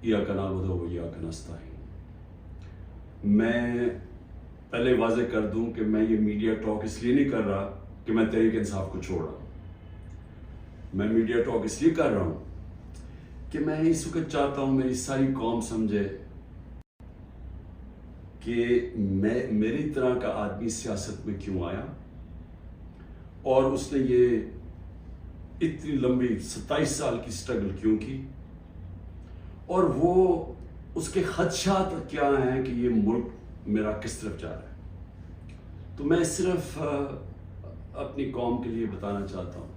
ایاک نعبد و ایاک نستعین۔ میں پہلے واضح کر دوں کہ میں یہ میڈیا ٹاک اس لیے نہیں کر رہا کہ میں تحریک انصاف کو چھوڑ رہا ہوں۔ میں میڈیا ٹاک اس لیے کر رہا ہوں کہ میں اس وقت چاہتا ہوں میری ساری قوم سمجھے کہ میری طرح کا آدمی سیاست میں کیوں آیا اور اس نے یہ اتنی لمبی 27 سال کی سٹرگل کیوں کی، اور وہ اس کے خدشات کیا ہیں کہ یہ ملک میرا کس طرف جا رہا ہے۔ تو میں صرف اپنی قوم کے لیے بتانا چاہتا ہوں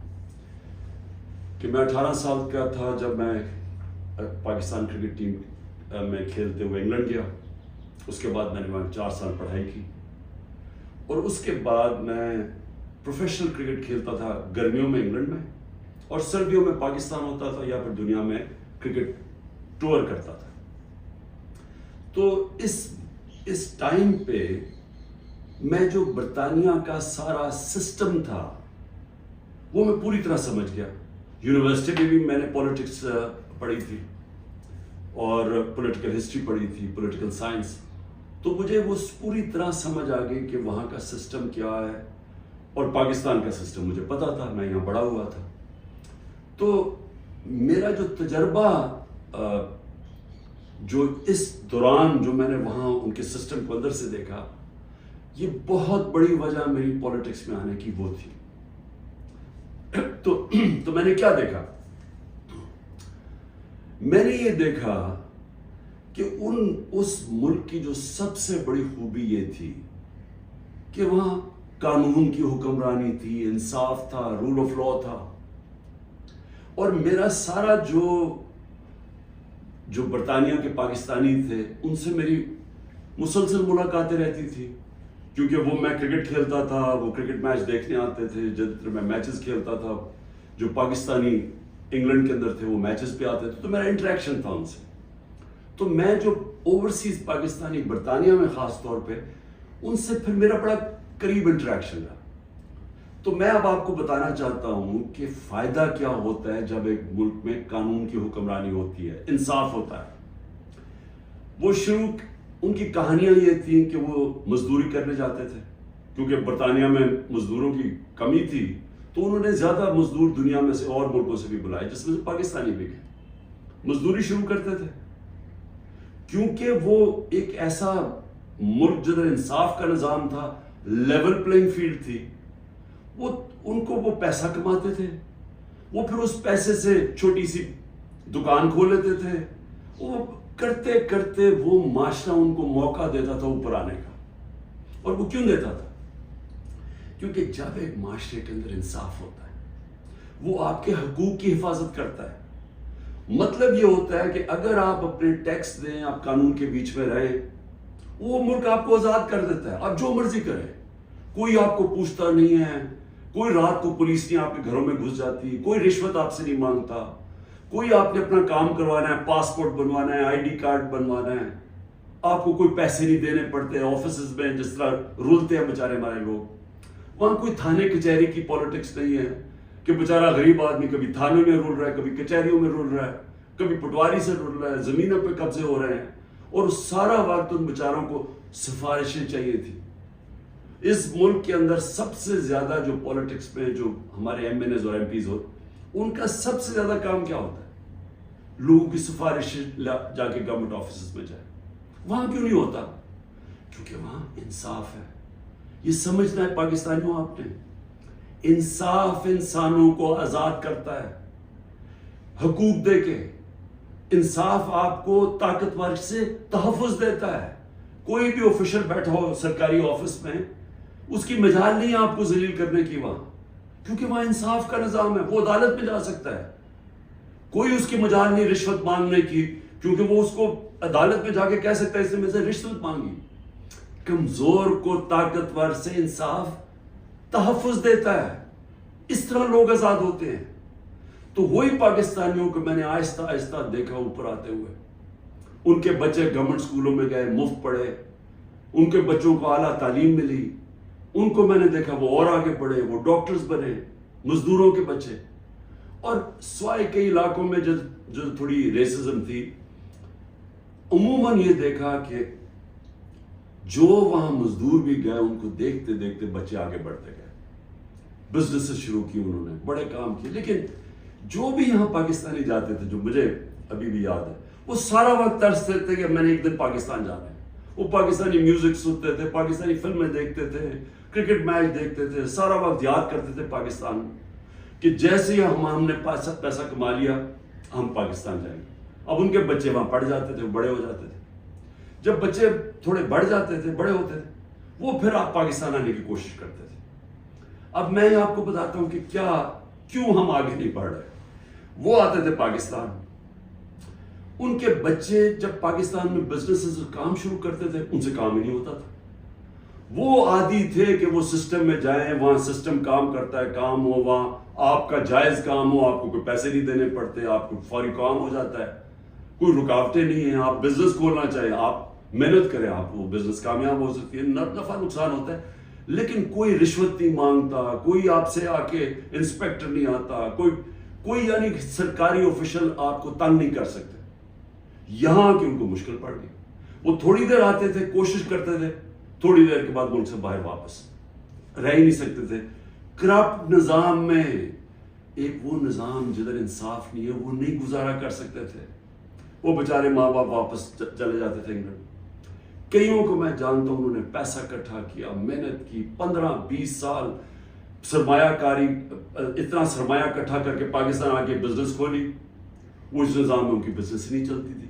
کہ میں 18 سال کا تھا جب میں پاکستان کرکٹ ٹیم میں کھیلتے ہوئے انگلینڈ گیا۔ اس کے بعد میں نے وہاں 4 سال پڑھائی کی، اور اس کے بعد میں پروفیشنل کرکٹ کھیلتا تھا گرمیوں میں انگلینڈ میں، اور سردیوں میں پاکستان ہوتا تھا یا پھر دنیا میں کرکٹ ٹور کرتا تھا۔ تو اس ٹائم پہ میں جو برطانیہ کا سارا سسٹم تھا وہ میں پوری طرح سمجھ گیا۔ یونیورسٹی میں بھی میں نے پولیٹکس پڑھی تھی اور پولیٹیکل ہسٹری پڑھی تھی، پولیٹیکل سائنس، تو مجھے وہ پوری طرح سمجھ آ گئی کہ وہاں کا سسٹم کیا ہے، اور پاکستان کا سسٹم مجھے پتا تھا، میں یہاں بڑا ہوا تھا۔ تو میرا جو تجربہ جو اس دوران جو میں نے وہاں ان کے سسٹم کو اندر سے دیکھا، یہ بہت بڑی وجہ میری پولیٹکس میں آنے کی وہ تھی۔ تو میں نے کیا دیکھا؟ میں نے یہ دیکھا کہ اس ملک کی جو سب سے بڑی خوبی یہ تھی کہ وہاں قانون کی حکمرانی تھی، انصاف تھا، رول آف لا تھا، اور میرا سارا جو برطانیہ کے پاکستانی تھے ان سے میری مسلسل ملاقاتیں رہتی تھی، کیونکہ وہ میں کرکٹ کھیلتا تھا، وہ کرکٹ میچ دیکھنے آتے تھے، جب میں میچز کھیلتا تھا جو پاکستانی انگلینڈ کے اندر تھے وہ میچز پہ آتے تھے، تو میرا انٹریکشن تھا ان سے۔ تو میں جو اوورسیز پاکستانی برطانیہ میں خاص طور پہ ان سے پھر میرا بڑا قریب انٹریکشن رہا۔ تو میں اب آپ کو بتانا چاہتا ہوں کہ فائدہ کیا ہوتا ہے جب ایک ملک میں قانون کی حکمرانی ہوتی ہے، انصاف ہوتا ہے۔ وہ شروع ان کی کہانیاں یہ تھیں کہ وہ مزدوری کرنے جاتے تھے، کیونکہ برطانیہ میں مزدوروں کی کمی تھی، تو انہوں نے زیادہ مزدور دنیا میں سے اور ملکوں سے بھی بلائے، جس میں سے پاکستانی بھی گئے، مزدوری شروع کرتے تھے، کیونکہ وہ ایک ایسا ملک جدھر انصاف کا نظام تھا، لیول پلینگ فیلڈ تھی، ان کو وہ پیسہ کماتے تھے، وہ پھر اس پیسے سے چھوٹی سی دکان کھول لیتے تھے، وہ کرتے کرتے وہ معاشرہ ان کو موقع دیتا تھا اوپر آنے کا۔ اور وہ کیوں دیتا تھا؟ کیونکہ جب ایک معاشرے کے اندر انصاف ہوتا ہے وہ آپ کے حقوق کی حفاظت کرتا ہے۔ مطلب یہ ہوتا ہے کہ اگر آپ اپنے ٹیکس دیں، آپ قانون کے بیچ میں رہیں، وہ ملک آپ کو آزاد کر دیتا ہے، آپ جو مرضی کریں، کوئی آپ کو پوچھتا نہیں ہے، کوئی رات کو پولیس نہیں آپ کے گھروں میں گھس جاتی، کوئی رشوت آپ سے نہیں مانگتا، کوئی آپ نے اپنا کام کروانا ہے، پاسپورٹ بنوانا ہے، آئی ڈی کارڈ بنوانا ہے، آپ کو کوئی پیسے نہیں دینے پڑتے آفیسز میں جس طرح رولتے ہیں بیچارے ہمارے لوگ۔ وہاں کوئی تھانے کچہری کی پولیٹکس نہیں ہے کہ بیچارہ غریب آدمی کبھی تھانے میں رول رہا ہے، کبھی کچہریوں میں رول رہا ہے، کبھی پٹواری سے رول رہا ہے، زمینوں پہ قبضے ہو رہے ہیں، اور سارا وقت ان بیچاروں کو سفارشیں چاہیے تھی۔ اس ملک کے اندر سب سے زیادہ جو پولیٹکس میں جو ہمارے ایم این ایز اور ایم پیز ہو، ان کا سب سے زیادہ کام کیا ہوتا ہے؟ لوگوں کی سفارش جا کے گورنمنٹ آفیسز میں جائے۔ وہاں کیوں نہیں ہوتا؟ کیونکہ وہاں انصاف ہے۔ یہ سمجھنا ہے پاکستانیوں آپ نے، انصاف انسانوں کو آزاد کرتا ہے حقوق دے کے، انصاف آپ کو طاقتور سے تحفظ دیتا ہے۔ کوئی بھی آفیشل بیٹھا ہو سرکاری آفس میں، اس کی مجال نہیں ہے آپ کو ذلیل کرنے کی وہاں، کیونکہ وہاں انصاف کا نظام ہے، وہ عدالت میں جا سکتا ہے۔ کوئی اس کی مجال نہیں رشوت مانگنے کی، کیونکہ وہ اس کو عدالت میں جا کے کہہ سکتا ہے اس نے مجھ سے رشوت مانگی۔ کمزور کو طاقتور سے انصاف تحفظ دیتا ہے، اس طرح لوگ آزاد ہوتے ہیں۔ تو وہی پاکستانیوں کو میں نے آہستہ آہستہ دیکھا اوپر آتے ہوئے، ان کے بچے گورنمنٹ سکولوں میں گئے، مفت پڑھے، ان کے بچوں کو اعلیٰ تعلیم ملی، ان کو میں نے دیکھا وہ اور آگے پڑھے، وہ ڈاکٹرز بنے، مزدوروں کے بچے۔ اور سوائے کئی علاقوں میں جو تھوڑی ریسزم تھی، عموماً یہ دیکھا کہ جو وہاں مزدور بھی گئے ان کو دیکھتے دیکھتے بچے آگے بڑھتے گئے، بزنس شروع کی انہوں نے، بڑے کام کیے. لیکن جو بھی یہاں پاکستانی جاتے تھے، جو مجھے ابھی بھی یاد ہے، وہ سارا وقت ترستے تھے کہ میں نے ایک دن پاکستان جانا ہے. وہ پاکستانی میوزک سنتے تھے، پاکستانی فلمیں دیکھتے تھے، کرکٹ میچ دیکھتے تھے، سارا وقت یاد کرتے تھے پاکستان کہ جیسے ہی ہم نے پیسہ کما لیا ہم پاکستان جائیں گے. اب ان کے بچے وہاں پڑھ جاتے تھے، بڑے ہو جاتے تھے. جب بچے تھوڑے بڑھ جاتے تھے، بڑے ہوتے تھے، وہ پھر آپ پاکستان آنے کی کوشش کرتے تھے. اب میں آپ کو بتاتا ہوں کہ کیوں ہم آگے نہیں بڑھ رہے. وہ آتے تھے پاکستان، ان کے بچے جب پاکستان میں بزنس کام شروع کرتے تھے ان سے کام ہی نہیں ہوتا تھا. وہ عادی تھے کہ وہ سسٹم میں جائیں، وہاں سسٹم کام کرتا ہے، کام ہو، وہاں آپ کا جائز کام ہو، آپ کو کوئی پیسے نہیں دینے پڑتے، آپ کو فوری کام ہو جاتا ہے، کوئی رکاوٹیں نہیں ہیں. آپ بزنس کھولنا چاہیں، آپ محنت کریں، آپ وہ بزنس کامیاب ہو سکتی ہے. نفع نقصان ہوتا ہے لیکن کوئی رشوت نہیں مانگتا، کوئی آپ سے آ کے انسپیکٹر نہیں آتا، کوئی یعنی سرکاری آفیشل آپ کو تنگ نہیں کر سکتے. یہاں کی ان کو مشکل پڑ گئی. وہ تھوڑی دیر آتے تھے، کوشش کرتے تھے، تھوڑی دیر کے بعد ملک سے باہر واپس رہ ہی نہیں سکتے تھے. کرپٹ نظام میں ایک وہ نظام جدھر انصاف نہیں ہے، وہ نہیں گزارا کر سکتے تھے. وہ بیچارے ماں باپ واپس چلے جاتے تھے انگلینڈ. کئیوں کو میں جانتا ہوں، انہوں نے پیسہ اکٹھا کیا، محنت کی، 15-20 سال سرمایہ کاری، اتنا سرمایہ اکٹھا کر کے پاکستان آ کے بزنس کھولی. وہ اس نظام میں ان کی بزنس نہیں چلتی تھی.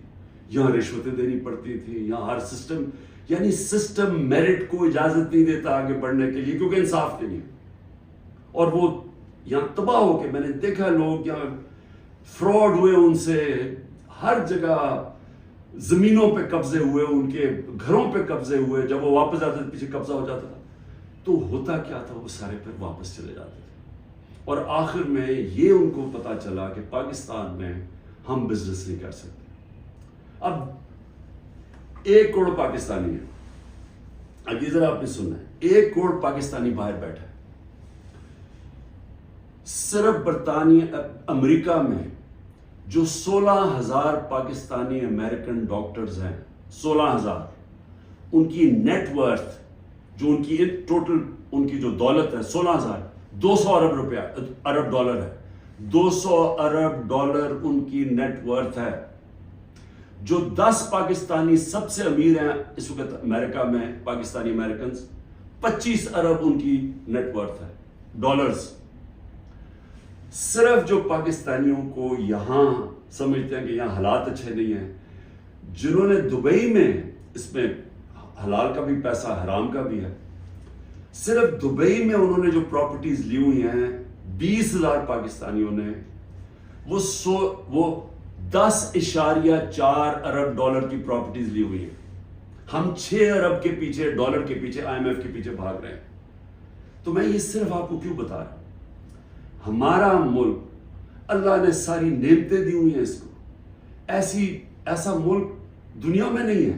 یہاں رشوتیں دینی پڑتی تھی، یہاں ہر سسٹم میرٹ کو اجازت نہیں دیتا آگے بڑھنے کے لیے، کیونکہ انصاف کے لیے. اور وہ یہاں تباہ ہو کے، میں نے دیکھا لوگ یہاں فراڈ ہوئے، ان سے ہر جگہ زمینوں پہ قبضے ہوئے، ان کے گھروں پہ قبضے ہوئے. جب وہ واپس آتے تھے پیچھے قبضہ ہو جاتا تھا. تو ہوتا کیا تھا، وہ سارے پھر واپس چلے جاتے تھے. اور آخر میں یہ ان کو پتا چلا کہ پاکستان میں ہم بزنس نہیں کر سکتے. اب 1 کروڑ پاکستانی ہے. اب یہ ذرا آپ نے سننا ہے، 1 کروڑ پاکستانی باہر بیٹھا ہے. صرف برطانیہ امریکہ میں جو 16,000 پاکستانی امریکن ڈاکٹرز ہیں، 16,000، ان کی نیٹ ورتھ، جو ان کی ٹوٹل ان کی جو دولت ہے، 16,000، 200 ارب ڈالر ہے. 200 ارب ڈالر ان کی نیٹ ورتھ ہے. جو 10 پاکستانی سب سے امیر ہیں اس وقت امریکہ میں، پاکستانی امریکنز، 25 ارب ان کی نیٹ ورتھ ہے، ڈالرز. صرف جو پاکستانیوں کو یہاں سمجھتے ہیں کہ یہاں حالات اچھے نہیں ہیں، جنہوں نے دبئی میں، اس میں حلال کا بھی پیسہ، حرام کا بھی ہے، صرف دبئی میں انہوں نے جو پراپرٹیز لی ہوئی ہیں، 20,000 پاکستانیوں نے، وہ 10.4 ارب ڈالر کی پراپرٹیز لی ہوئی ہیں. ہم 6 ارب کے پیچھے، ڈالر کے پیچھے، IMF کے پیچھے بھاگ رہے ہیں. تو میں یہ صرف آپ کو کیوں بتا رہا ہوں؟ ہمارا ملک، اللہ نے ساری نعمتیں دی ہوئی ہیں اس کو. ایسا ملک دنیا میں نہیں ہے.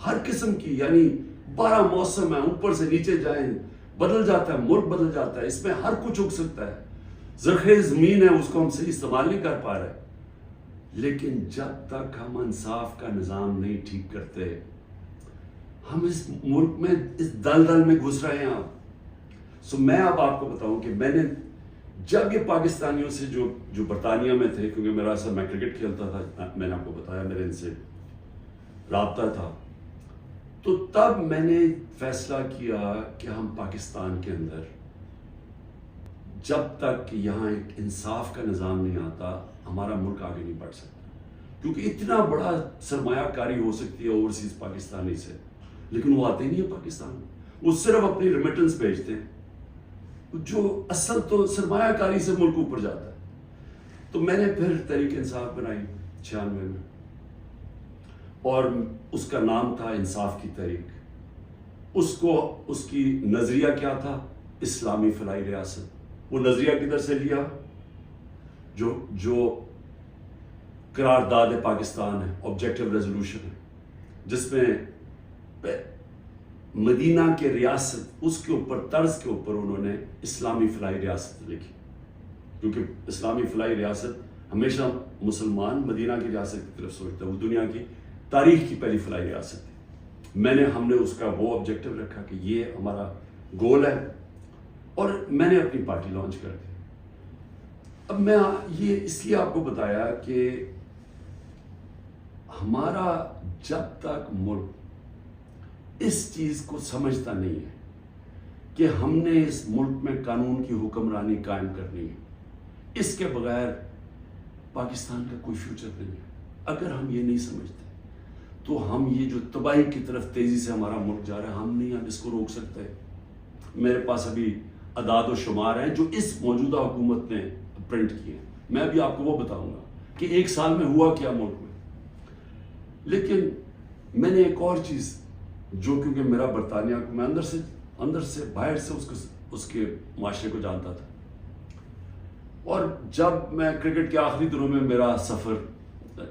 ہر قسم کی، یعنی 12 موسم ہیں، اوپر سے نیچے جائیں بدل جاتا ہے، ملک بدل جاتا ہے، اس میں ہر کچھ اگ سکتا ہے. زرخیز زمین ہے، اس کو ہم صحیح استعمال نہیں کر پا رہے. لیکن جب تک ہم انصاف کا نظام نہیں ٹھیک کرتے، ہم اس ملک میں اس دلدل میں گھس رہے ہیں. میں اب آپ کو بتاؤں کہ میں نے جب یہ پاکستانیوں سے جو برطانیہ میں تھے، کیونکہ میرا اصل میں کرکٹ کھیلتا تھا، میں نے آپ کو بتایا میرے ان سے رابطہ تھا، تو تب میں نے فیصلہ کیا کہ ہم پاکستان کے اندر جب تک یہاں ایک انصاف کا نظام نہیں آتا، ہمارا ملک آگے نہیں بڑھ سکتا. کیونکہ اتنا بڑا سرمایہ کاری ہو سکتی ہے اوورسیز پاکستانی سے، لیکن وہ آتے ہی نہیں ہے پاکستان میں. وہ صرف اپنی ریمیٹنس بھیجتے ہیں، جو اصل تو سرمایہ کاری سے ملک اوپر جاتا ہے. تو میں نے پھر تحریک انصاف بنائی 96 میں، اور اس کا نام تھا انصاف کی تحریک. اس کی نظریہ کیا تھا؟ اسلامی فلاحی ریاست. وہ نظریہ کدھر سے لیا؟ جو قرارداد پاکستان ہے، آبجیکٹو ریزولوشن ہے، جس میں مدینہ کے ریاست، اس کے اوپر طرز کے اوپر انہوں نے اسلامی فلاحی ریاست لکھی. کیونکہ اسلامی فلاحی ریاست ہمیشہ مسلمان مدینہ کی ریاست کی طرف سوچتا ہے، وہ دنیا کی تاریخ کی پہلی فلائی ریاست تھی. ہم نے اس کا وہ آبجیکٹو رکھا کہ یہ ہمارا گول ہے اور میں نے اپنی پارٹی لانچ کر دی. اب میں یہ اس لیے آپ کو بتایا کہ ہمارا جب تک ملک اس چیز کو سمجھتا نہیں ہے کہ ہم نے اس ملک میں قانون کی حکمرانی قائم کرنی ہے، اس کے بغیر پاکستان کا کوئی فیوچر نہیں ہے. اگر ہم یہ نہیں سمجھتے تو ہم یہ جو تباہی کی طرف تیزی سے ہمارا ملک جا رہا ہے، ہم نہیں اس کو روک سکتے. میرے پاس ابھی اعداد و شمار ہیں جو اس موجودہ حکومت نے پرنٹ کیے ہیں. میں بھی آپ کو وہ بتاؤں گا کہ ایک سال میں ہوا کیا ملک میں. لیکن میں نے ایک اور چیز جو کیونکہ میرا برطانیہ کو میں اندر سے باہر سے اس کے معاشرے کو جانتا تھا، اور جب میں کرکٹ کے آخری دنوں میں میرا سفر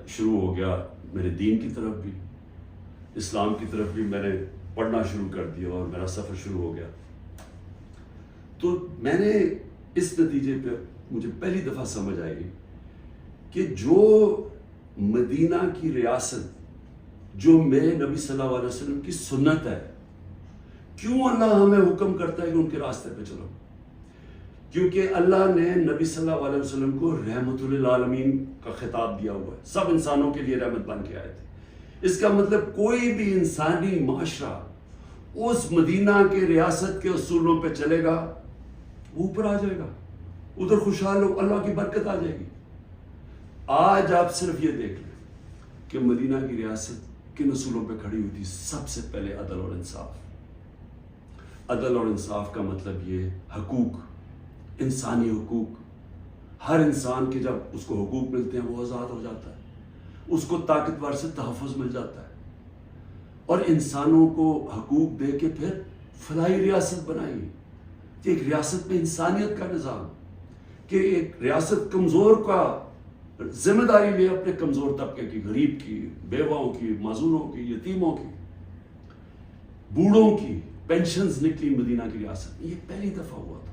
شروع ہو گیا، میرے دین کی طرف بھی اسلام کی طرف بھی میں نے پڑھنا شروع کر دیا اور میرا سفر شروع ہو گیا، تو میں نے اس نتیجے پہ مجھے پہلی دفعہ سمجھ آئی کہ جو مدینہ کی ریاست جو میرے نبی صلی اللہ علیہ وسلم کی سنت ہے، کیوں اللہ ہمیں حکم کرتا ہے کہ ان کے راستے پہ چلو؟ کیونکہ اللہ نے نبی صلی اللہ علیہ وسلم کو رحمت للعالمین کا خطاب دیا ہوا ہے، سب انسانوں کے لیے رحمت بن کے آئے تھے. اس کا مطلب کوئی بھی انسانی معاشرہ اس مدینہ کے ریاست کے اصولوں پہ چلے گا، وہ اوپر آ جائے گا، ادھر خوشحال ہو، اللہ کی برکت آ جائے گی. آج آپ صرف یہ دیکھ لیں کہ مدینہ کی ریاست کن اصولوں پہ کھڑی ہوئی تھی. سب سے پہلے عدل اور انصاف. عدل اور انصاف کا مطلب یہ حقوق، انسانی حقوق. ہر انسان کے جب اس کو حقوق ملتے ہیں وہ آزاد ہو جاتا ہے، اس کو طاقتور سے تحفظ مل جاتا ہے. اور انسانوں کو حقوق دے کے پھر فلاحی ریاست بنائی کہ ایک ریاست میں انسانیت کا نظام، کہ ایک ریاست کمزور کا ذمہ داری لے اپنے کمزور طبقے کی، غریب کی، بیواؤں کی، معذوروں کی، یتیموں کی، بوڑھوں کی پینشنز نکلی مدینہ کی ریاست. یہ پہلی دفعہ ہوا تھا.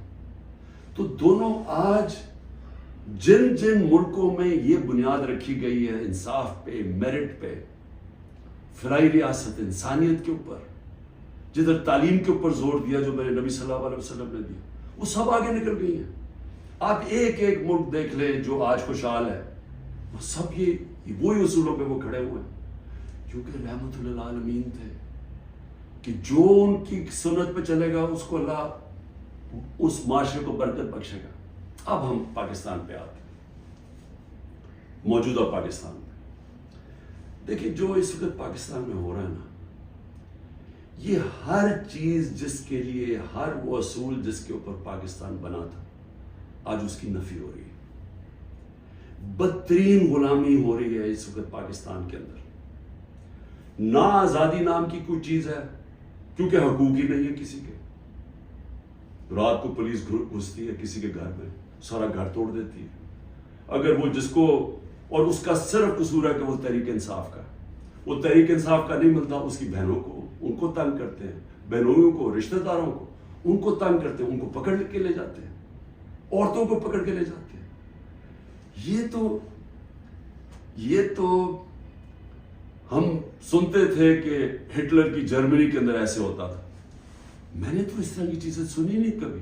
تو دونوں آج جن ملکوں میں یہ بنیاد رکھی گئی ہے انصاف پہ، میرٹ پہ، فلاحی ریاست، انسانیت کے اوپر، جدھر تعلیم کے اوپر زور دیا جو میرے نبی صلی اللہ علیہ وسلم نے دیا، وہ سب آگے نکل گئی ہیں. آپ ایک ملک دیکھ لیں جو آج خوشحال ہے، وہ سب یہ وہی اصولوں پہ وہ کھڑے ہوئے ہیں، کیونکہ رحمت للعالمین تھے کہ جو ان کی سنت پہ چلے گا اس کو اللہ اس معاشرے کو برکت بخشے گا. اب ہم پاکستان پہ آتے ہیں، موجودہ پاکستان پہ. دیکھیں جو اس وقت پاکستان میں ہو رہا ہے نا، یہ ہر چیز جس کے لیے، ہر وہ اصول جس کے اوپر پاکستان بنا تھا، آج اس کی نفی ہو رہی ہے. بدترین غلامی ہو رہی ہے اس وقت پاکستان کے اندر. نہ آزادی نام کی کوئی چیز ہے، کیونکہ حقوق ہی نہیں ہے کسی کے. رات کو پولیس گھستی ہے کسی کے گھر میں، سارا گھر توڑ دیتی ہے. اگر وہ جس کو، اور اس کا صرف قصور ہے کہ وہ تحریک انصاف کا، وہ تحریک انصاف کا نہیں ملتا، اس کی بہنوں کو، ان کو تنگ کرتے ہیں، بہنوئوں کو، رشتہ داروں کو، ان کو تنگ کرتے ہیں، ان کو پکڑ کے لے جاتے ہیں، عورتوں کو پکڑ کے لے جاتے ہیں. یہ تو ہم سنتے تھے کہ ہٹلر کی جرمنی کے اندر ایسے ہوتا تھا. میں نے تو اس طرح کی چیزیں سنی نہیں کبھی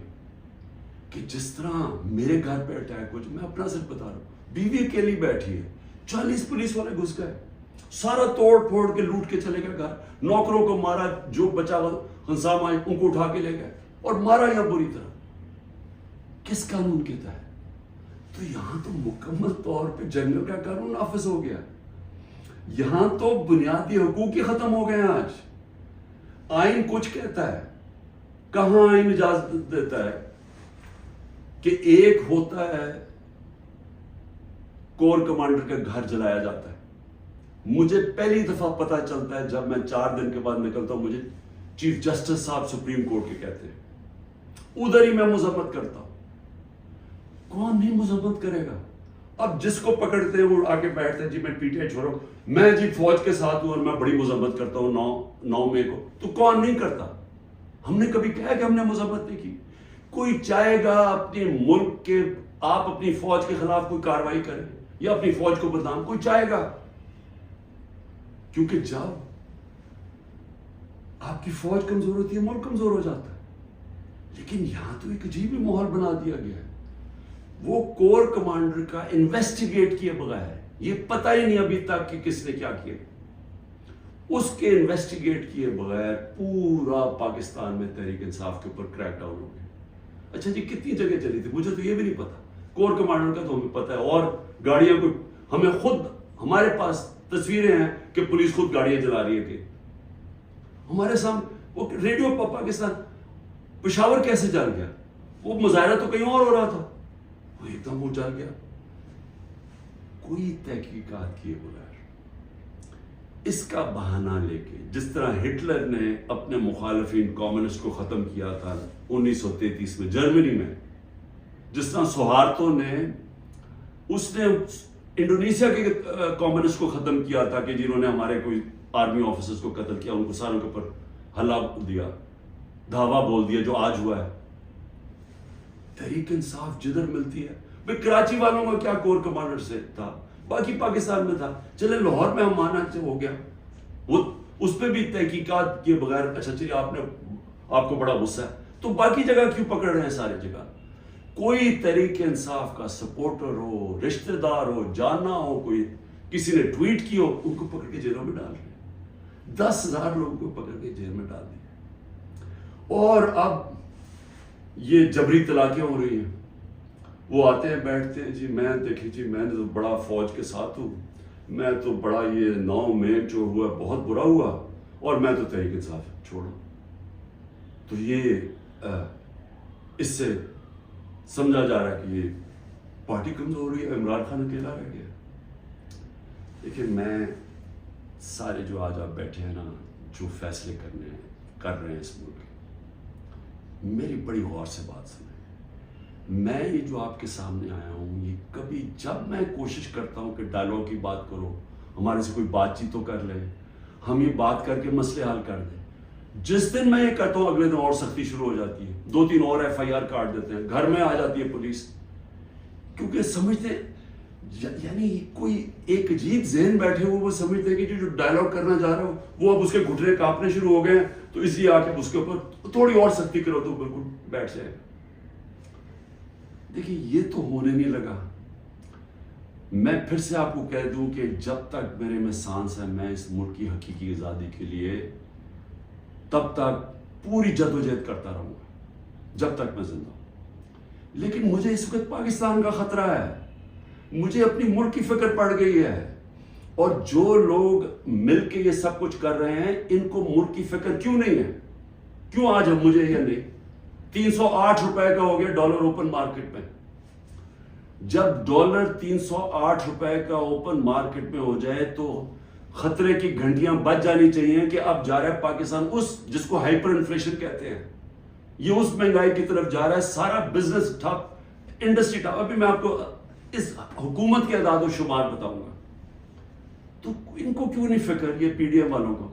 کہ جس طرح میرے گھر پہ اٹیک ہو. میں اپنا صرف بتا رہا ہوں، بیوی اکیلی بیٹھی ہے، 40 پولیس والے گھس گئے، سارا توڑ پھوڑ کے لوٹ کے چلے گئے گھر، نوکروں کو مارا، جو بچا ہوا ہنسام آئے ان کو اٹھا کے لے گئے اور مارا یا بری طرح. کس قانون کے تحت؟ تو یہاں تو مکمل طور پہ جنگل کا قانون نافذ ہو گیا. یہاں تو بنیادی حقوق ہی ختم ہو گئے ہیں. آج آئین کچھ کہتا ہے، کہاں آئین اجازت دیتا ہے کہ ایک ہوتا ہے کور کمانڈر کا گھر جلایا جاتا ہے. مجھے پہلی دفعہ پتہ چلتا ہے جب میں 4 دن کے بعد نکلتا ہوں، مجھے چیف جسٹس صاحب سپریم کورٹ کے کہتے ہیں، ادھر ہی میں مذمت کرتا ہوں. کون نہیں مذمت کرے گا؟ اب جس کو پکڑتے ہیں وہ آ کے بیٹھتے ہیں، جی میں پی ٹی آئی چھوڑو، میں جی فوج کے ساتھ ہوں اور میں بڑی مذمت کرتا ہوں 9 مئی کو. تو کون نہیں کرتا؟ ہم نے کبھی کہا کہ ہم نے مذمت نہیں کی؟ کوئی چاہے گا اپنے ملک کے، آپ اپنی فوج کے خلاف کوئی کارروائی کریں یا اپنی فوج کو بدنام؟ کوئی چاہے گا؟ کیونکہ جب آپ کی فوج کمزور ہوتی ہے ملک کمزور ہو جاتا ہے. لیکن یہاں تو ایک عجیب ہی ماحول بنا دیا گیا ہے. وہ کور کمانڈر کا انویسٹیگیٹ کیے بغیر, یہ پتہ ہی نہیں ابھی تک کہ کس نے کیا کیا, اس کے انویسٹیگیٹ کیے بغیر پورا پاکستان میں تحریک انصاف کے اوپر کریک ڈاؤن ہو گیا. اچھا جی کتنی جگہ چلی تھی مجھے تو یہ بھی نہیں پتا, کور کمانڈر کا تو ہمیں پتا ہے, اور گاڑیاں کو ہمیں خود, ہمارے پاس تصویریں ہیں کہ پولیس خود گاڑیاں چلا رہی ہے, کہ ہمارے سامنے وہ ریڈیو پاکستان پشاور کیسے جل گیا, وہ مظاہرہ تو کہیں اور ہو رہا تھا, وہ ایک دم وہ جل گیا. کوئی تحقیقات کیے بغیر اس کا بہانہ لے کے, جس طرح ہٹلر نے اپنے مخالفین کمیونسٹ کو ختم کیا تھا 1933 میں جرمنی میں, جس طرح سہارتو نے انڈونیشیا کے کمیونسٹ کو ختم کیا تھا کہ جنہوں نے ہمارے کوئی آرمی آفیسرز کو قتل کیا, ان کو ساروں کے اوپر حلہ دیا, دھاوا بول دیا, جو آج ہوا ہے. تحریک انصاف جدھر ملتی ہے, بھئی کراچی والوں کا کیا کور کمانڈر سے تھا, باقی پاکستان میں تھا, چلے لاہور میں ہم مانا سے ہو گیا, وہ اس پہ بھی تحقیقات کیے بغیر, اچھا چلیے آپ کو بڑا غصہ ہے تو باقی جگہ کیوں پکڑ رہے ہیں ساری جگہ. کوئی تحریک انصاف کا سپورٹر ہو, رشتہ دار ہو, جانا ہو, کوئی کسی نے ٹویٹ کی ہو, ان کو پکڑ کے جیلوں میں ڈال رہے ہیں. 10,000 لوگوں کو پکڑ کے جیل میں ڈال دیا. اور اب یہ جبری طلاقیں ہو رہی ہیں, وہ آتے ہیں بیٹھتے ہیں, جی میں دیکھیں جی میں تو بڑا فوج کے ساتھ ہوں, میں تو بڑا یہ 9 مئی جو ہوا بہت برا ہوا, اور میں تو تحریک انصاف چھوڑا. تو یہ اس سے سمجھا جا رہا ہے کہ یہ پارٹی کمزور ہو رہی ہے, عمران خان اکیلا رہ گیا. دیکھیں میں سارے جو آج آپ بیٹھے ہیں نا, جو فیصلے کر رہے ہیں اس ملک, میری بڑی غور سے بات سنیں. میں یہ جو آپ کے سامنے آیا ہوں, یہ کبھی جب میں کوشش کرتا ہوں کہ ڈائلاگ کی بات کرو, ہمارے سے کوئی بات چیت تو کر لے, ہم یہ بات کر کے مسئلے حل کر دیں, جس دن میں یہ کرتا ہوں اگلے دن اور سختی شروع ہو جاتی ہے, 2-3 اور FIR کاٹ دیتے ہیں, گھر میں آ جاتی ہے پولیس, کیونکہ سمجھتے یعنی کوئی ایک عجیب ذہن بیٹھے ہوئے, وہ سمجھتے ہیں کہ جو ڈائلاگ کرنا جا رہا ہو وہ اب اس کے گھٹنے کانپنے شروع ہو گئے ہیں, تو اس لیے آ کے اس کے اوپر تھوڑی اور سختی کرو تو بالکل بیٹھ جائے. دیکھیے یہ تو ہونے نہیں لگا. میں پھر سے آپ کو کہہ دوں کہ جب تک میرے میں سانس ہے, میں اس ملک کی حقیقی آزادی کے لیے تب تک پوری جدوجہد کرتا رہوں گا جب تک میں زندہ ہوں. لیکن مجھے اس وقت پاکستان کا خطرہ ہے, مجھے اپنی ملک کی فکر پڑ گئی ہے, اور جو لوگ مل کے یہ سب کچھ کر رہے ہیں ان کو ملک کی فکر کیوں نہیں ہے؟ کیوں آج ہم مجھے یہ نہیں 308 روپے کا ہو گیا ڈالر اوپن مارکیٹ میں. جب ڈالر 308 روپے کا اوپن مارکیٹ میں ہو جائے تو خطرے کی گھنٹیاں بج جانی چاہیے کہ اب جا رہا ہے پاکستان اس جس کو ہائپر انفلیشن کہتے ہیں, یہ اس مہنگائی کی طرف جا رہا ہے, سارا بزنس ٹھپ, انڈسٹری ٹھپ. ابھی میں آپ کو اس حکومت کے اعداد و شمار بتاؤں گا. تو ان کو کیوں نہیں فکر, یہ PDM والوں کو,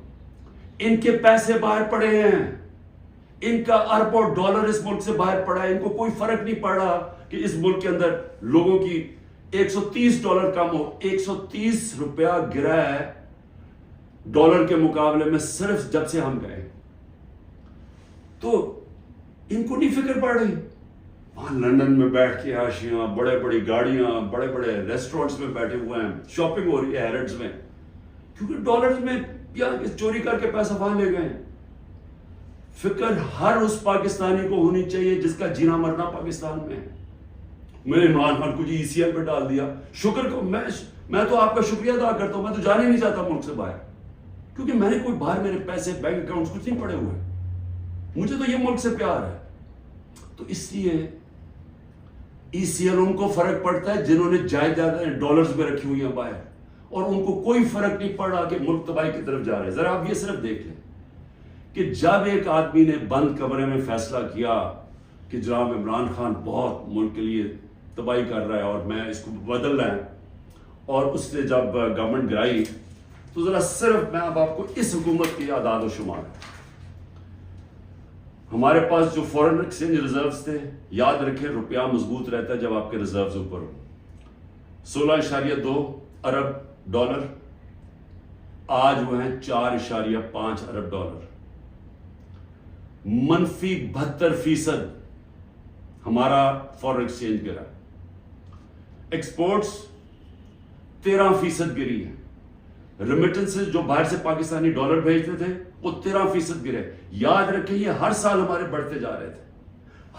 ان کے پیسے باہر پڑے ہیں, ان کا اربوں ڈالر اس ملک سے باہر پڑا ہے, ان کو کوئی فرق نہیں پڑ رہا کہ اس ملک کے اندر لوگوں کی $130 کم ہو. 130 روپیہ گرا ہے ڈالر کے مقابلے میں صرف جب سے ہم گئے. تو ان کو نہیں فکر پڑ رہی. وہاں لندن میں بیٹھ کے عاشیاں, بڑے بڑی گاڑیاں, بڑے بڑے ریسٹورنٹس میں بیٹھے ہوئے ہیں, شاپنگ ہو رہی ہے ہیرڈز میں, کیونکہ ڈالرز میں یا چوری کر کے پیسہ وہاں لے گئے. فکر ہر اس پاکستانی کو ہونی چاہیے جس کا جینا مرنا پاکستان میں ہے. میں عمران خان کو ECL پہ ڈال دیا, شکر کو میں تو آپ کا شکریہ ادا کرتا ہوں, میں تو جانے نہیں چاہتا ملک سے باہر, کیونکہ میں نے کوئی باہر میرے پیسے بینک اکاؤنٹس کچھ نہیں پڑے ہوئے, مجھے تو یہ ملک سے پیار ہے. تو اس لیے ECL ان کو فرق پڑتا ہے جنہوں نے جائیداد ڈالرز میں رکھی ہوئی ہیں باہر, اور ان کو کوئی فرق نہیں پڑ رہا کہ ملک تباہی کی طرف جا رہے ہیں. ذرا آپ یہ صرف دیکھ لیں کہ جب ایک آدمی نے بند کمرے میں فیصلہ کیا کہ جناب عمران خان بہت ملک کے لیے تباہی کر رہا ہے اور میں اس کو بدل رہا ہے, اور اس نے جب گورنمنٹ گرائی, تو ذرا صرف میں اب آپ کو اس حکومت کی اعداد و شمار, ہمارے پاس جو فورن ایکسچینج ریزروز تھے, یاد رکھیں روپیہ مضبوط رہتا ہے جب آپ کے ریزروز اوپر ہو. 16.2 ارب ڈالر, آج وہ ہیں 4.5 ارب ڈالر. منفی 72% ہمارا فورن ایکسچینج گرا. ایکسپورٹس 13% گری ہے. ریمیٹنسز جو باہر سے پاکستانی ڈالر بھیجتے تھے وہ 13% گرے. یاد رکھیں یہ ہر سال ہمارے بڑھتے جا رہے تھے.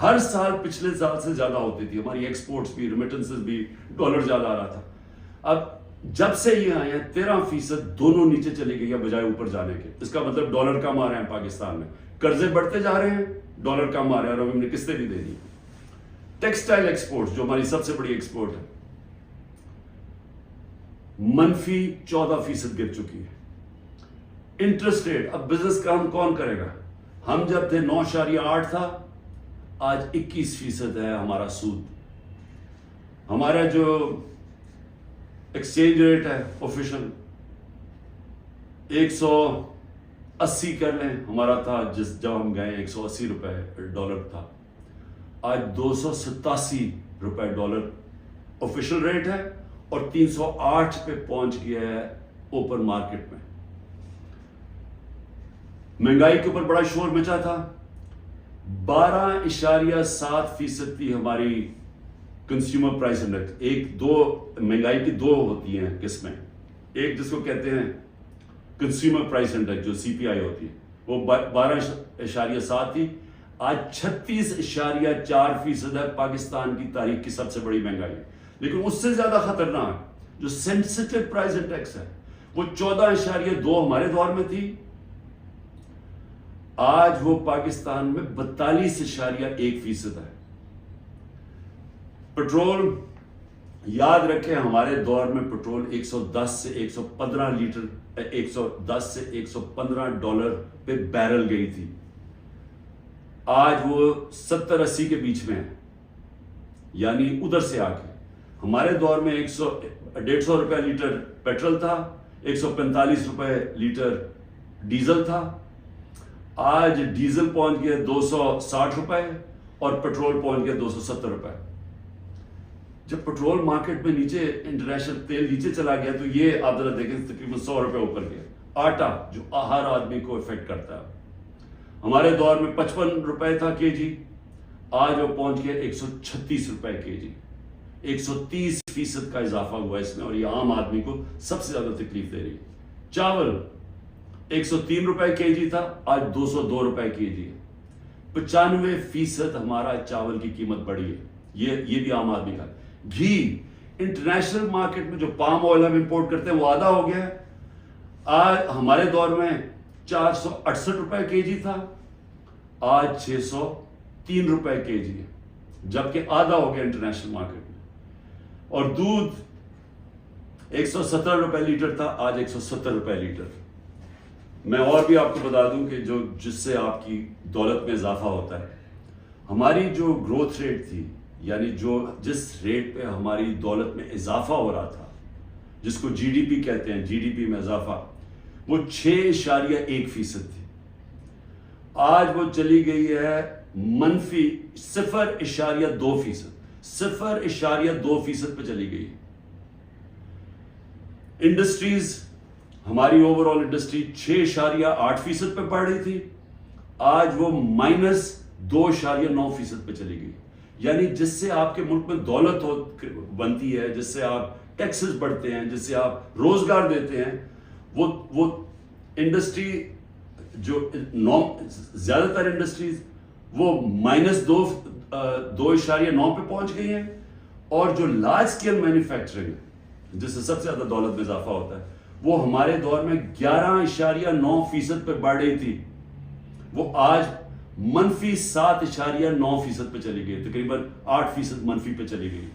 ہر سال پچھلے سال سے زیادہ ہوتی تھی ہماری ایکسپورٹس بھی, ریمیٹنسز بھی, ڈالر زیادہ آ رہا تھا. اب جب سے یہ آئے ہیں 13% دونوں نیچے چلی گئی ہے بجائے اوپر جانے کے. اس کا مطلب ڈالر کم آ رہے ہیں پاکستان میں, قرضے بڑھتے جا رہے ہیں, ڈالر کم آ رہے ہیں اور ہم نے قسطیں بھی دے دی. ٹیکسٹائل ایکسپورٹس جو ہماری سب سے بڑی ایکسپورٹ ہے منفی 14% گر چکی ہے. انٹرسٹ ریٹ, اب بزنس کام کون کرے گا؟ ہم جب تھے 9.8 تھا, آج 21% ہے ہمارا سود. ہمارا جو ایکسچینج ریٹ ہے آفیشل 180 کر لیں ہمارا تھا, جب ہم گئے 180 روپے ڈالر تھا. آج 287 روپے ڈالر آفیشل ریٹ ہے اور 308 پہ پہنچ گیا ہے اوپن مارکیٹ میں. مہنگائی کے اوپر بڑا شور مچا تھا. 12.7% تھی ہماری کنزیومر پرائس انڈیکس. مہنگائی کی دو ہوتی ہیں قسمیں. ایک جس کو کہتے ہیں کنزیومر پرائس انڈیکس جو سی پی آئی ہوتی ہے, وہ 12.7 تھی. آج 36.4% ہے. پاکستان کی تاریخ کی سب سے بڑی مہنگائی. لیکن اس سے زیادہ خطرناک جو سینسٹیو پرائس انڈیکس ہے وہ 14.2 ہمارے دور میں تھی. آج وہ پاکستان میں 42.1% ہے. پٹرول, یاد رکھیں ہمارے دور میں پٹرول 110 سے 115 لیٹر 110 سے 115 ڈالر پہ بیرل گئی تھی. آج وہ 70-80 کے بیچ میں ہے, یعنی ادھر سے آ کے. ہمارے دور میں 150 روپے لیٹر پیٹرول تھا, 145 روپے لیٹر ڈیزل تھا. آج ڈیزل پہنچ گیا 260 روپے اور پیٹرول پہنچ گیا 270 روپے. جب پیٹرول مارکیٹ میں نیچے, انٹرنیشنل تیل نیچے چلا گیا تو یہ آپ ذرا دیکھیں تقریباً 100 روپے اوپر گیا. آٹا جو ہر آدمی کو افیکٹ کرتا ہے, ہمارے دور میں 55 روپے تھا کے جی, آج وہ پہنچ گیا 136 روپے کے جی. 130% کا اضافہ ہوا اس میں, اور یہ عام آدمی کو سب سے زیادہ تکلیف دے رہی ہے. چاول 103 روپے کے جی تھا, آج 202 روپے کے جی ہے. 95% ہمارا چاول کی قیمت بڑھی ہے. یہ بھی عام آدمی کا. گھی, انٹرنیشنل مارکیٹ میں جو پام آئل ہم امپورٹ کرتے ہیں وہ آدھا ہو گیا ہے. آج ہمارے دور میں 468 روپے کے جی تھا, آج 603 روپے کے جی ہے, جبکہ آدھا ہو گیا انٹرنیشنل مارکیٹ میں. اور دودھ 117 روپے لیٹر تھا, آج 170 روپے لیٹر. میں اور بھی آپ کو بتا دوں کہ جس سے آپ کی دولت میں اضافہ ہوتا ہے, ہماری جو گروتھ ریٹ تھی, یعنی جس ریٹ پہ ہماری دولت میں اضافہ ہو رہا تھا, جس کو جی ڈی پی کہتے ہیں, جی ڈی پی میں اضافہ, وہ 6.1% تھی. آج وہ چلی گئی ہے منفی 0.2%. 0.2% پہ چلی گئی. انڈسٹریز, ہماری اوور آل انڈسٹری 6.8% پہ بڑھ رہی تھی, آج وہ -2.9% پہ چلی گئی. یعنی جس سے آپ کے ملک میں دولت بنتی ہے, جس سے آپ ٹیکسز بڑھتے ہیں, جس سے آپ روزگار دیتے ہیں, وہ انڈسٹری جو زیادہ تر انڈسٹریز وہ -2.9 پہ پہنچ گئی ہیں. اور جو لارج اسکیل مینوفیکچرنگ ہے جس سے سب سے زیادہ دولت میں اضافہ ہوتا ہے, وہ ہمارے دور میں 11.9% پہ بڑھ رہی تھی, وہ آج منفی 7.9% پہ چلی گئی, تقریباً 8% منفی پہ چلی گئی.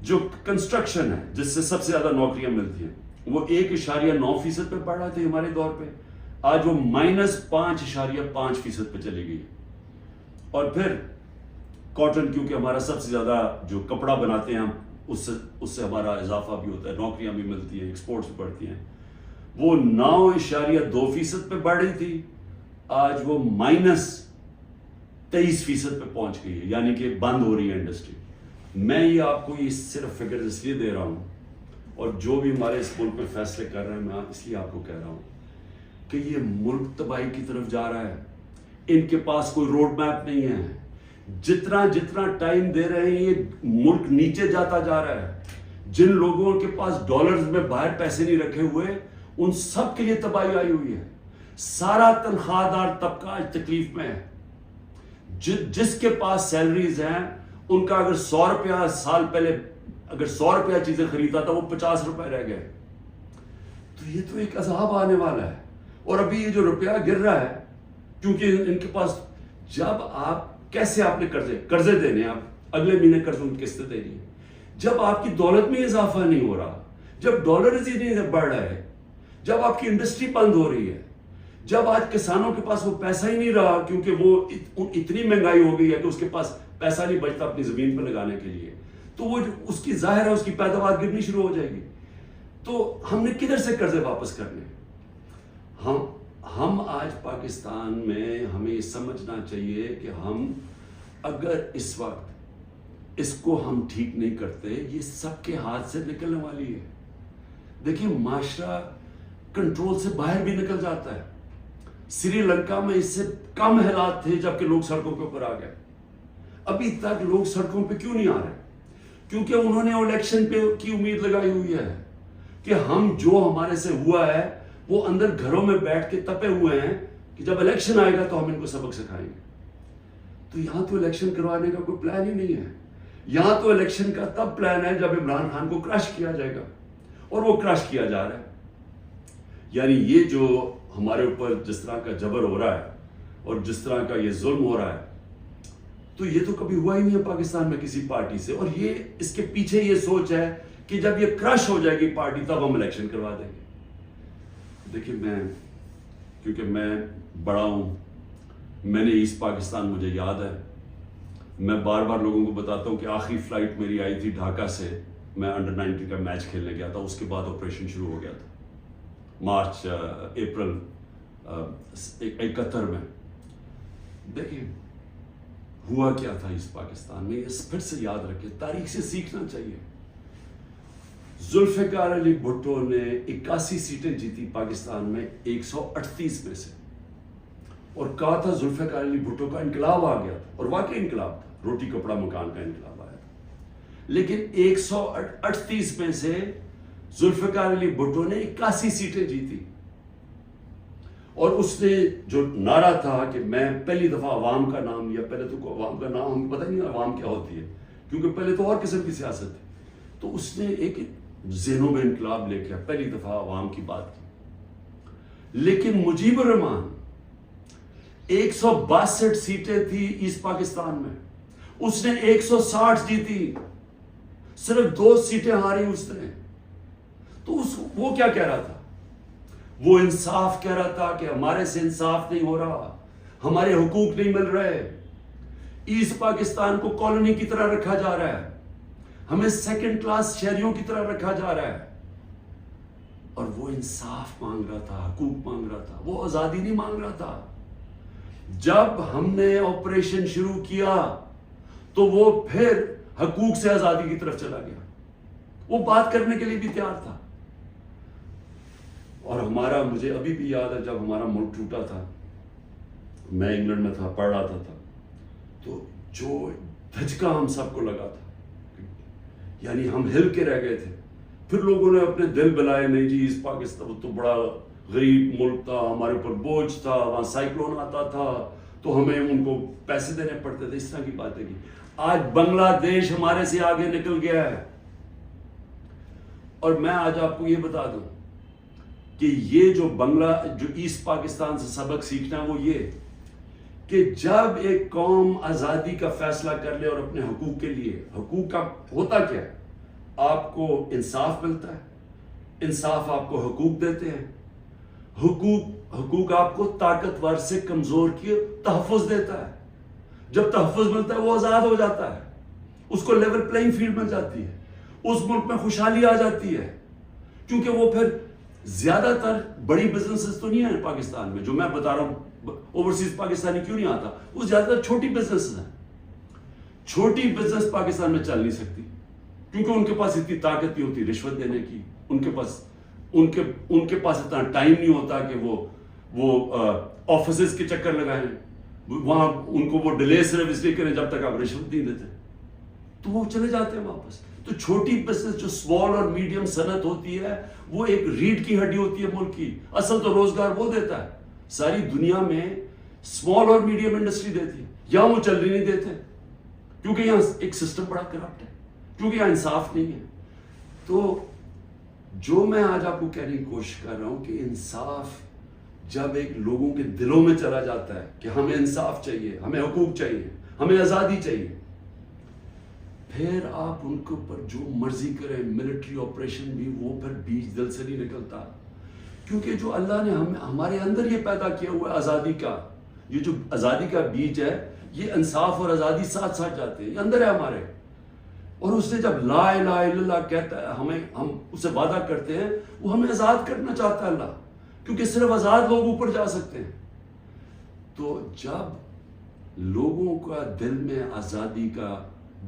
جو کنسٹرکشن ہے جس سے سب سے زیادہ نوکریاں ملتی ہیں, وہ 1.9% پہ بڑھ رہا تھا ہمارے دور پہ, آج وہ -5.5% پہ چلی گئی. اور پھر کاٹن, کیونکہ ہمارا سب سے زیادہ جو کپڑا بناتے ہیں ہم, اس سے ہمارا اضافہ بھی ہوتا ہے, نوکریاں بھی ملتی ہیں, ایکسپورٹس بھی بڑھتی ہیں, وہ 9.2% پہ بڑھ رہی تھی, آج وہ -23% پہ پہنچ گئی ہے, یعنی کہ بند ہو رہی ہے انڈسٹری. میں یہ آپ کو یہ صرف فگر اس لیے دے رہا ہوں اور جو بھی ہمارے اس ملک میں فیصلے کر رہے ہیں، میں اس لیے آپ کو کہہ رہا ہوں کہ یہ ملک تباہی کی طرف جا رہا ہے. ان کے پاس کوئی روڈ میپ نہیں ہے. جتنا ٹائم دے رہے ہیں یہ ملک نیچے جاتا جا رہا ہے. جن لوگوں کے پاس ڈالرز میں باہر پیسے نہیں رکھے ہوئے ان سب کے لیے تباہی آئی ہوئی ہے. سارا تنخواہ دار طبقہ آج تکلیف میں ہے. جس کے پاس سیلریز ہیں ان کا اگر 100 روپیہ سال پہلے اگر 100 روپیہ چیزیں خریدا تھا وہ 50 روپے رہ گئے. تو یہ تو ایک عذاب آنے والا ہے. اور ابھی یہ جو روپیہ گر رہا ہے کیونکہ ان کے پاس جب آپ کیسے آپ نے قرضے دینے آپ اگلے مہینے قرضوں کی قسطیں دینی ہے. جب آپ کی دولت میں اضافہ نہیں ہو رہا، جب ڈالرز ہی نہیں بڑھ رہا ہے، جب آپ کی انڈسٹری بند ہو رہی ہے، جب آج کسانوں کے پاس وہ پیسہ ہی نہیں رہا کیونکہ وہ اتنی مہنگائی ہو گئی ہے کہ اس کے پاس پیسہ نہیں بچتا اپنی زمین پہ لگانے کے لیے، تو وہ اس کی ظاہر ہے اس کی پیداوار گرنی شروع ہو جائے گی. تو ہم نے کدھر سے قرضے واپس کرنے؟ ہم آج پاکستان میں ہمیں یہ سمجھنا چاہیے کہ ہم اگر اس وقت اس کو ہم ٹھیک نہیں کرتے یہ سب کے ہاتھ سے نکلنے والی ہے. دیکھیں معاشرہ کنٹرول سے باہر بھی نکل جاتا ہے. سری لنکا میں اس سے کم حالات تھے جبکہ لوگ سڑکوں کے اوپر آ گئے. ابھی تک لوگ سڑکوں پہ کیوں نہیں آ رہے؟ کیونکہ انہوں نے الیکشن پہ کی امید لگائی ہوئی ہے کہ ہم جو ہمارے سے ہوا ہے وہ اندر گھروں میں بیٹھ کے تپے ہوئے ہیں کہ جب الیکشن آئے گا تو ہم ان کو سبق سکھائیں گے. تو یہاں تو الیکشن کروانے کا کوئی پلان ہی نہیں ہے. یہاں تو الیکشن کا تب پلان ہے جب عمران خان کو کرش کیا جائے گا اور وہ کرش کیا جا رہا ہے. یعنی یہ جو ہمارے اوپر جس طرح کا جبر ہو رہا ہے اور جس طرح کا یہ ظلم ہو رہا ہے تو یہ تو کبھی ہوا ہی نہیں ہے پاکستان میں کسی پارٹی سے. اور یہ اس کے پیچھے یہ سوچ ہے کہ جب یہ کرش ہو جائے گی پارٹی تب ہم الیکشن کروا دیں گے. دیکھیں کیونکہ میں بڑا ہوں، میں نے ایسٹ پاکستان مجھے یاد ہے. میں بار بار لوگوں کو بتاتا ہوں کہ آخری فلائٹ میری آئی تھی ڈھاکہ سے، میں انڈر 19 کا میچ کھیلنے گیا تھا. اس کے بعد آپریشن شروع ہو گیا تھا اپریل 71 میں. دیکھیں ہوا کیا تھا اس پاکستان میں، اس پھر سے یاد رکھیں، تاریخ سے سیکھنا چاہیے. ذوالفقار علی بھٹو نے 81 سیٹیں جیتی پاکستان میں 138 میں سے، اور کہا تھا ذوالفقار علی بھٹو کا انقلاب آ گیا تھا، اور واقعی انقلاب تھا، روٹی کپڑا مکان کا انقلاب آیا تھا. لیکن 138 میں سے ذوالفقار علی بھٹو نے 81 سیٹیں جیتی. اور اس نے جو نعرہ تھا کہ میں پہلی دفعہ عوام کا نام لیا. پہلے تو عوام کا نام ہمیں پتہ نہیں عوام کیا ہوتی ہے کیونکہ پہلے تو اور قسم کی سیاست تھی. تو اس نے ایک ذہنوں میں انقلاب لے کے پہلی دفعہ عوام کی بات کی. لیکن مجیب الرحمان 162 سیٹیں تھی ایسٹ پاکستان میں، اس نے 160 جیتی، صرف 2 سیٹیں ہاری اس نے. تو وہ کیا کہہ رہا تھا؟ وہ انصاف کہہ رہا تھا کہ ہمارے سے انصاف نہیں ہو رہا، ہمارے حقوق نہیں مل رہے، ایسٹ پاکستان کو کالونی کی طرح رکھا جا رہا ہے، ہمیں سیکنڈ کلاس شہریوں کی طرح رکھا جا رہا ہے. اور وہ انصاف مانگ رہا تھا، حقوق مانگ رہا تھا، وہ آزادی نہیں مانگ رہا تھا. جب ہم نے آپریشن شروع کیا تو وہ پھر حقوق سے آزادی کی طرف چلا گیا. وہ بات کرنے کے لیے بھی تیار تھا. اور مجھے ابھی بھی یاد ہے جب ہمارا ملک ٹوٹا تھا، میں انگلینڈ میں تھا، پڑھ رہا تھا، تو جو دھچکا ہم سب کو لگا تھا، یعنی ہم ہل کے رہ گئے تھے. پھر لوگوں نے اپنے دل بلائے، نہیں جی ایسٹ پاکستان تو بڑا غریب ملک تھا، ہمارے اوپر بوجھ تھا، وہاں سائیکلون آتا تھا تو ہمیں ان کو پیسے دینے پڑتے تھے، اس طرح کی باتیں کی. آج بنگلہ دیش ہمارے سے آگے نکل گیا ہے. اور میں آج آپ کو یہ بتا دوں کہ یہ جو ایسٹ پاکستان سے سبق سیکھنا ہے وہ یہ کہ جب ایک قوم آزادی کا فیصلہ کر لے اور اپنے حقوق کے لیے، حقوق کا ہوتا کیا ہے؟ آپ کو انصاف ملتا ہے، انصاف آپ کو حقوق دیتے ہیں، حقوق آپ کو طاقتور سے کمزور کی تحفظ دیتا ہے. جب تحفظ ملتا ہے وہ آزاد ہو جاتا ہے، اس کو لیول پلینگ فیلڈ مل جاتی ہے، اس ملک میں خوشحالی آ جاتی ہے. کیونکہ وہ پھر زیادہ تر بڑی بزنسز تو نہیں ہیں پاکستان میں، جو میں بتا رہا ہوں اوورسیز پاکستانی کیوں نہیں آتا، وہ زیادہ تر چھوٹی بزنسز ہیں. چھوٹی بزنس پاکستان میں چل نہیں سکتی کیونکہ ان کے پاس اتنی طاقت نہیں ہوتی رشوت دینے کی، ان کے پاس اتنا ٹائم نہیں ہوتا کہ وہ آفیسز کے چکر لگائیں، وہاں ان کو وہ ڈیلے صرف اس لیے کریں جب تک آپ رشوت نہیں دیتے، تو وہ چلے جاتے ہیں واپس۔ تو چھوٹی بزنس جو اسمال اور میڈیم صنعت ہوتی ہے وہ ایک ریڑھ کی ہڈی ہوتی ہے ملک کی، اصل تو روزگار وہ دیتا ہے۔ ساری دنیا میں اسمال اور میڈیم انڈسٹری دیتی ہے، یہاں وہ چل نہیں دیتے کیونکہ یہاں ایک سسٹم بڑا کرپٹ ہے، کیونکہ یہاں انصاف نہیں ہے۔ تو جو میں آج آپ کو کہنے کی کوشش کر رہا ہوں کہ انصاف جب ایک لوگوں کے دلوں میں چلا جاتا ہے کہ ہمیں انصاف چاہیے، ہمیں حقوق چاہیے، ہمیں آزادی چاہیے، پھر آپ ان کے اوپر جو مرضی کریں، ملٹری آپریشن بھی، وہ پھر بیج دل سے نہیں نکلتا، کیونکہ جو اللہ نے ہمارے اندر یہ پیدا کیا ہوا ہے آزادی کا، یہ جو آزادی کا بیج ہے، یہ انصاف اور آزادی ساتھ ساتھ جاتے ہیں، یہ اندر ہے ہمارے۔ اور اس نے جب لا الہ الا اللہ کہتا ہے، ہم اسے وعدہ کرتے ہیں، وہ ہمیں آزاد کرنا چاہتا ہے اللہ، کیونکہ صرف آزاد لوگ اوپر جا سکتے ہیں۔ تو جب لوگوں کا دل میں آزادی کا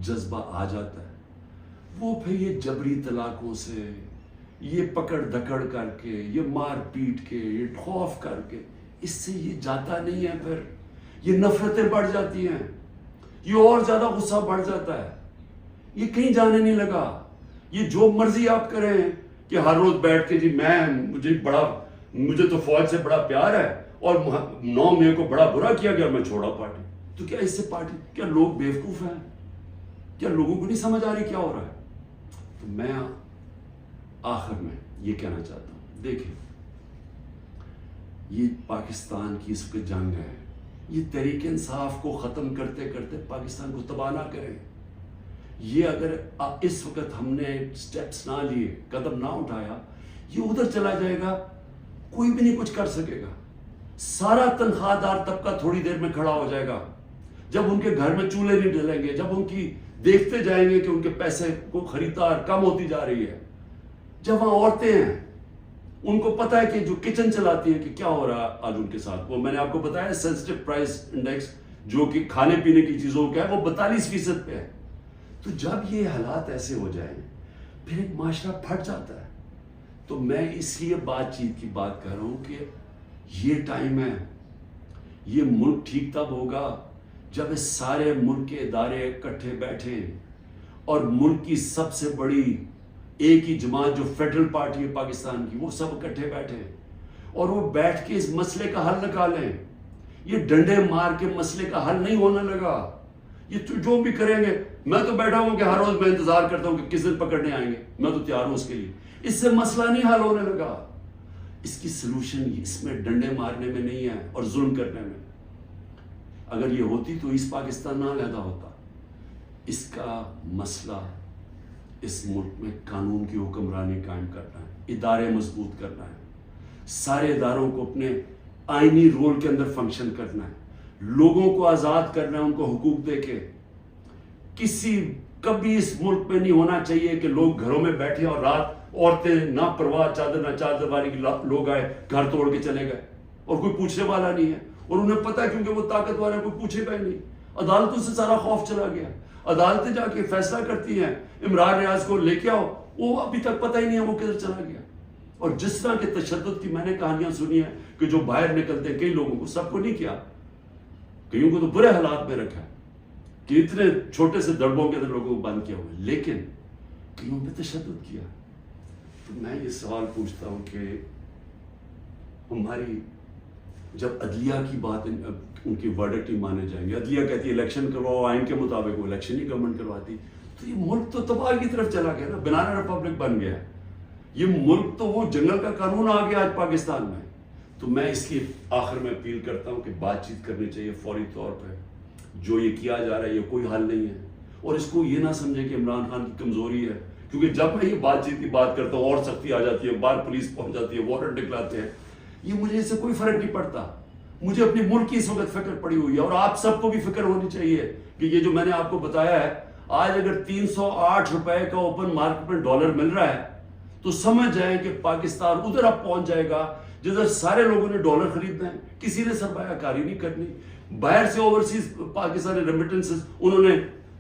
جذبہ آ جاتا ہے، وہ پھر یہ جبری طلاقوں سے، یہ پکڑ دکڑ کر کے، یہ مار پیٹ کے، یہ خوف کر کے، اس سے یہ جاتا نہیں ہے، پھر یہ نفرتیں بڑھ جاتی ہیں، یہ اور زیادہ غصہ بڑھ جاتا ہے، یہ کہیں جانے نہیں لگا۔ یہ جو مرضی آپ کریں کہ ہر روز بیٹھ کے جی مجھے تو فوج سے بڑا پیار ہے اور 9 مئی کو بڑا برا کیا گیا، میں چھوڑا پارٹی، تو کیا اس سے پارٹی، کیا لوگ بیوقوف ہیں؟ کیا لوگوں کو نہیں سمجھ آ رہی کیا ہو رہا ہے؟ تو میں آخر میں یہ کہنا چاہتا ہوں، دیکھیں یہ پاکستان کی اس وقت جنگ ہے، یہ تحریک انصاف کو ختم کرتے کرتے پاکستان کو تباہ نہ کریں۔ یہ اگر اس وقت ہم نے سٹیپس نہ لیے، قدم نہ اٹھایا، یہ ادھر چلا جائے گا، کوئی بھی نہیں کچھ کر سکے گا۔ سارا تنخواہ دار طبقہ تھوڑی دیر میں کھڑا ہو جائے گا، جب ان کے گھر میں چولہے نہیں ڈلیں گے، جب ان کی دیکھتے جائیں گے کہ ان کے پیسے کو خریدار کم ہوتی جا رہی ہے، جب وہاں عورتیں ہیں، ان کو پتا ہے کہ جو کچن چلاتی ہیں کہ کیا ہو رہا ہے آج ان کے ساتھ۔ وہ میں نے آپ کو بتایا سینسٹیو پرائس انڈیکس جو کہ کھانے پینے کی چیزوں کا ہے، وہ 42% پہ ہے۔ تو جب یہ حالات ایسے ہو جائیں پھر ایک معاشرہ پھٹ جاتا ہے۔ تو میں اس لیے بات چیت کی بات کر رہا ہوں کہ یہ ٹائم ہے، یہ ملک ٹھیک تب ہوگا جب اس سارے ملک کے ادارے اکٹھے بیٹھیں اور ملک کی سب سے بڑی ایک ہی جماعت جو فیڈرل پارٹی ہے پاکستان کی، وہ سب اکٹھے بیٹھیں اور وہ بیٹھ کے اس مسئلے کا حل نکالیں۔ یہ ڈنڈے مار کے مسئلے کا حل نہیں ہونے لگا، یہ جو بھی کریں گے، میں تو بیٹھا ہوں کہ ہر روز میں انتظار کرتا ہوں کہ کس دن پکڑنے آئیں گے، میں تو تیار ہوں اس کے لیے۔ اس سے مسئلہ نہیں حل ہونے لگا، اس کی سلوشن اس میں ڈنڈے مارنے میں نہیں ہے اور ظلم کرنے میں۔ اگر یہ ہوتی تو اس پاکستان نہ علیحدہ ہوتا۔ اس کا مسئلہ اس ملک میں قانون کی حکمرانی قائم کرنا ہے، ادارے مضبوط کرنا ہے، سارے اداروں کو اپنے آئینی رول کے اندر فنکشن کرنا ہے، لوگوں کو آزاد کرنا ہے، ان کو حقوق دے کے۔ کبھی اس ملک میں نہیں ہونا چاہیے کہ لوگ گھروں میں بیٹھے اور رات عورتیں نہ پرواہ چادر نہ چادر والی لوگ آئے گھر توڑ کے چلے گئے اور کوئی پوچھنے والا نہیں ہے، اور انہیں پتا ہے کیونکہ وہ طاقتور ہے، کوئی پوچھے گا نہیں۔ عدالتوں سے سارا خوف چلا گیا، عدالتیں جا کے فیصلہ کرتی ہیں، عمران ریاض کو لے کے آؤ، وہ ابھی تک پتہ ہی نہیں ہے وہ کدھر چلا گیا۔ اور جس طرح کے تشدد کی میں نے کہانیاں سنی ہیں کہ جو باہر نکلتے ہیں، کئی لوگوں کو، سب کو نہیں کیا، کئیوں کو تو برے حالات میں رکھا ہے کہ اتنے چھوٹے سے دڑبوں کے اندر لوگوں کو بند کیا ہوا ہے، لیکن کئیوں پہ تشدد کیا۔ تو میں یہ سوال پوچھتا ہوں کہ ہماری جب عدلیہ کی بات، ان کی ورڈکٹ ہی مانے جائیں گے، عدلیہ کہتی ہے الیکشن کرواؤ، آئین کے مطابق وہ الیکشن ہی گورنمنٹ کرواتی، تو یہ ملک تو تباہ کی طرف چلا گیا نا، بنانا ریپبلک بن گیا۔ یہ ملک تو وہ جنگل کا قانون آ گیا آج پاکستان میں۔ تو میں اس کی آخر میں اپیل کرتا ہوں کہ بات چیت کرنی چاہیے فوری طور پہ۔ جو یہ کیا جا رہا ہے یہ کوئی حل نہیں ہے، اور اس کو یہ نہ سمجھیں کہ عمران خان کی کمزوری ہے، کیونکہ جب میں یہ بات چیت کی بات کرتا ہوں اور سختی آ جاتی ہے، باہر پولیس پہنچ جاتی ہے، وارنٹ نکلاتے ہیں، یہ مجھے اس سے کوئی فرق نہیں پڑتا۔ مجھے اپنی ملک کی اس وقت فکر پڑی ہوئی ہے، اور آپ سب کو بھی فکر ہونی چاہیے کہ یہ جو میں نے آپ کو بتایا ہے، آج اگر 308 روپے کا اوپن مارکیٹ میں ڈالر مل رہا ہے تو سمجھ جائیں کہ پاکستان ادھر اب پہنچ جائے گا جدھر سارے لوگوں نے ڈالر خریدنا ہے، کسی نے سرمایہ کاری نہیں کرنی۔ باہر سے اوورسیز پاکستانی ریمیٹنسز انہوں نے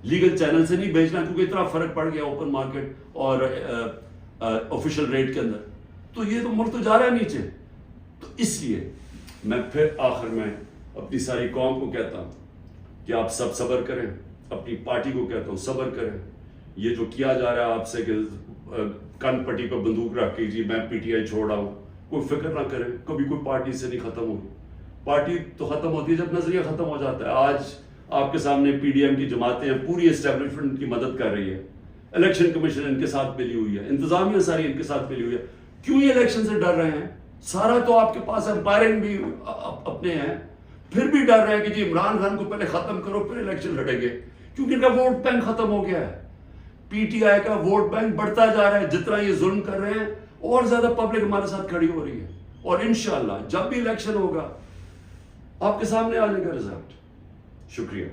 لیگل چینل سے نہیں بھیجنا کیونکہ اتنا فرق پڑ گیا اوپن مارکیٹ اور آفیشیل ریٹ کے اندر. تو یہ تو ملک تو جا رہا ہے نیچے. تو اس لیے میں پھر آخر میں اپنی ساری قوم کو کہتا ہوں کہ آپ سب صبر کریں, اپنی پارٹی کو کہتا ہوں صبر کریں. یہ جو کیا جا رہا ہے آپ سے کہ کن پٹی پہ بندوق رکھ کے جی میں پی ٹی آئی چھوڑ رہا ہوں, کوئی فکر نہ کریں, کبھی کوئی پارٹی سے نہیں ختم ہوگی. پارٹی تو ختم ہوتی ہے جب نظریہ ختم ہو جاتا ہے. آج آپ کے سامنے پی ڈی ایم کی جماعتیں ہیں, پوری اسٹیبلشمنٹ کی مدد کر رہی ہے, الیکشن کمیشن ان کے ساتھ ملی ہوئی ہے, انتظامیہ ساری ان کے ساتھ ملی ہوئی ہے. کیوں یہ الیکشن سے ڈر رہے ہیں؟ سارا تو آپ کے پاس امپائرنگ بھی اپنے ہیں, پھر بھی ڈر رہے ہیں کہ جی عمران خان کو پہلے ختم کرو پھر الیکشن لڑیں گے, کیونکہ ان کا ووٹ بینک ختم ہو گیا ہے. پی ٹی آئی کا ووٹ بینک بڑھتا جا رہا ہے. جتنا یہ ظلم کر رہے ہیں اور زیادہ پبلک ہمارے ساتھ کھڑی ہو رہی ہے, اور انشاءاللہ جب بھی الیکشن ہوگا آپ کے سامنے آ جائے گا رزلٹ. شکریہ.